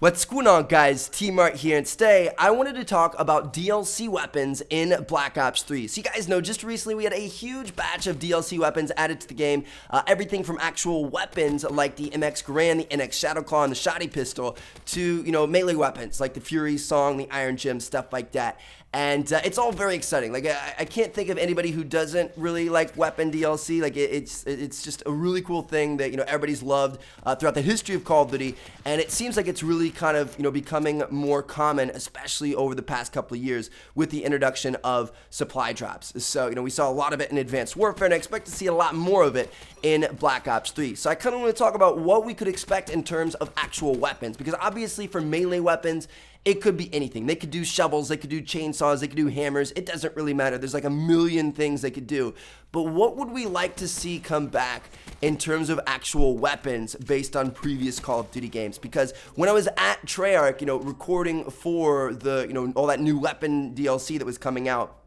What's going on, guys? T-Mart here, and today I wanted to talk about DLC weapons in Black Ops 3. So you guys know, just recently we had a huge batch of DLC weapons added to the game. Everything from actual weapons like the MX Garand, the NX Shadowclaw, and the Shoddy Pistol to, melee weapons like the Fury Song, the Iron Gem, stuff like that. And it's all very exciting. Like I can't think of anybody who doesn't really like weapon DLC. Like it's just a really cool thing that everybody's loved throughout the history of Call of Duty, and it seems like it's really kind of becoming more common, especially over the past couple of years with the introduction of supply drops. So we saw a lot of it in Advanced Warfare, and I expect to see a lot more of it in Black Ops 3. So I kind of want to talk about what we could expect in terms of actual weapons, because obviously for melee weapons, it could be anything. They could do shovels, they could do chainsaws, they could do hammers. It doesn't really matter. There's like a million things they could do. But what would we like to see come back in terms of actual weapons based on previous Call of Duty games? Because when I was at Treyarch, recording for the, all that new weapon DLC that was coming out,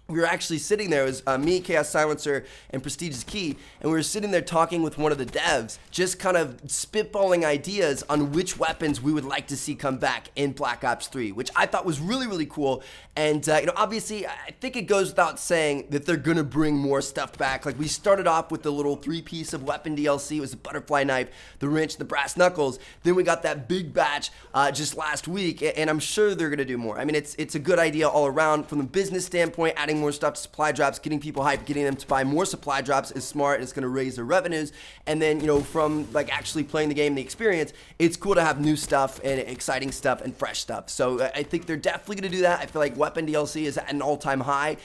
we were actually sitting there. It was me, Chaos Silencer, and Prestigious Key, and we were sitting there talking with one of the devs, just kind of spitballing ideas on which weapons we would like to see come back in Black Ops 3, which I thought was really, really cool. And, obviously, I think it goes without saying that they're going to bring more stuff back. Like, we started off with the little three-piece of weapon DLC. It was the butterfly knife, the wrench, the brass knuckles. Then we got that big batch just last week, and I'm sure they're going to do more. I mean, it's a good idea all around. From the business standpoint, adding more stuff to supply drops, getting people hyped, getting them to buy more supply drops is smart, and it's going to raise their revenues. And then, from like actually playing the game, the experience, it's cool to have new stuff and exciting stuff and fresh stuff. So I think they're definitely going to do that. I feel like weapon DLC is at an all-time high,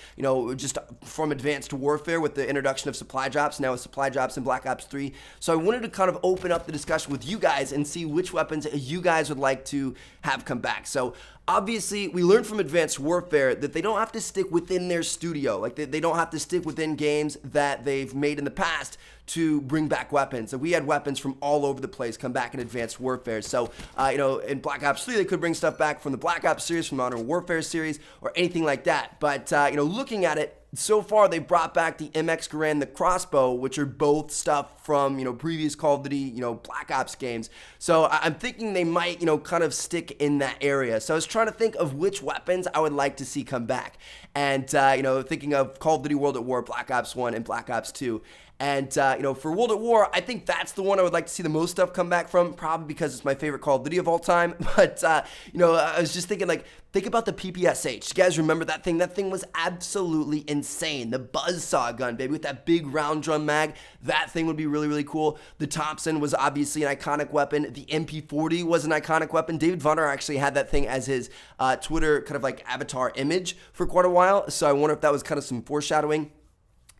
just from Advanced Warfare with the introduction of supply drops, now with supply drops in Black Ops 3. So I wanted to kind of open up the discussion with you guys and see which weapons you guys would like to have come back. So obviously, we learned from Advanced Warfare that they don't have to stick within their studio. Like, they don't have to stick within games that they've made in the past to bring back weapons. And we had weapons from all over the place come back in Advanced Warfare. So, in Black Ops 3, they could bring stuff back from the Black Ops series, from Modern Warfare series, or anything like that. But, looking at it, so far, they brought back the MX Garand, the crossbow, which are both stuff from, previous Call of Duty, Black Ops games. So I'm thinking they might, kind of stick in that area. So I was trying to think of which weapons I would like to see come back. And, thinking of Call of Duty World at War, Black Ops 1, and Black Ops 2. And, for World at War, I think that's the one I would like to see the most stuff come back from, probably because it's my favorite Call of Duty of all time. But, I was just thinking, think about the PPSH. You guys remember that thing? That thing was absolutely insane. The buzzsaw gun, baby, with that big round drum mag. That thing would be really, really cool. The Thompson was obviously an iconic weapon. The MP40 was an iconic weapon. David Vonner actually had that thing as his Twitter kind of like avatar image for quite a while. So I wonder if that was kind of some foreshadowing.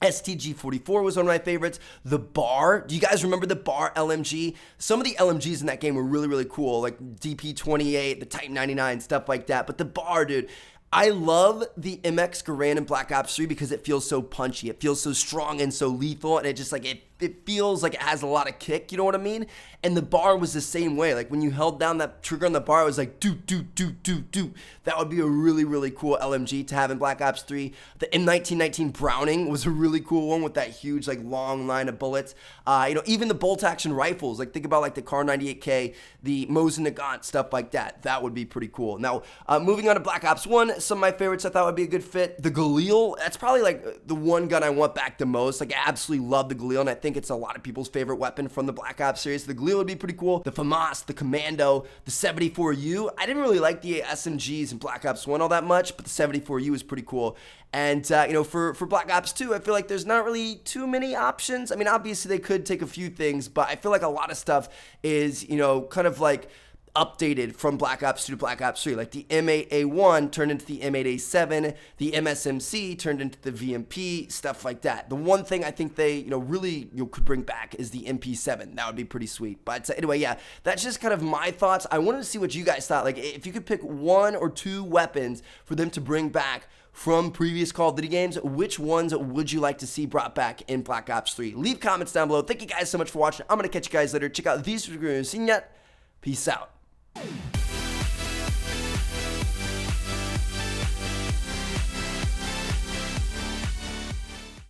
STG-44 was one of my favorites. The bar, do you guys remember the bar LMG? Some of the LMGs in that game were really, really cool, like DP-28, the Type 99, stuff like that. But the bar, dude, I love the MX Garand in Black Ops 3 because it feels so punchy. It feels so strong and so lethal, and it just like it feels like it has a lot of kick, you know what I mean? And the bar was the same way. Like when you held down that trigger on the bar, it was like do do do do do. That would be a really, really cool LMG to have in Black Ops 3. The M1919 Browning was a really cool one with that huge like long line of bullets. Even the bolt action rifles, like think about like the Kar 98K, the Mosin Nagant, stuff like that. That would be pretty cool. Now, moving on to Black Ops 1, some of my favorites I thought would be a good fit. The Galil, that's probably like the one gun I want back the most. Like I absolutely love the Galil, and I think it's a lot of people's favorite weapon from the Black Ops series. The Galil would be pretty cool. The FAMAS, the Commando, the 74U. I didn't really like the SMGs in Black Ops 1 all that much, but the 74U is pretty cool. And, for Black Ops 2, I feel like there's not really too many options. I mean, obviously they could take a few things, but I feel like a lot of stuff is, kind of like updated from Black Ops 2 to Black Ops 3. Like the M8A1 turned into the M8A7, the MSMC turned into the VMP, stuff like that. The one thing I think they, really could bring back is the MP7. That would be pretty sweet. But anyway, yeah, that's just kind of my thoughts. I wanted to see what you guys thought. Like if you could pick one or two weapons for them to bring back from previous Call of Duty games, which ones would you like to see brought back in Black Ops 3? Leave comments down below. Thank you guys so much for watching. I'm going to catch you guys later. Check out these videos. Peace out.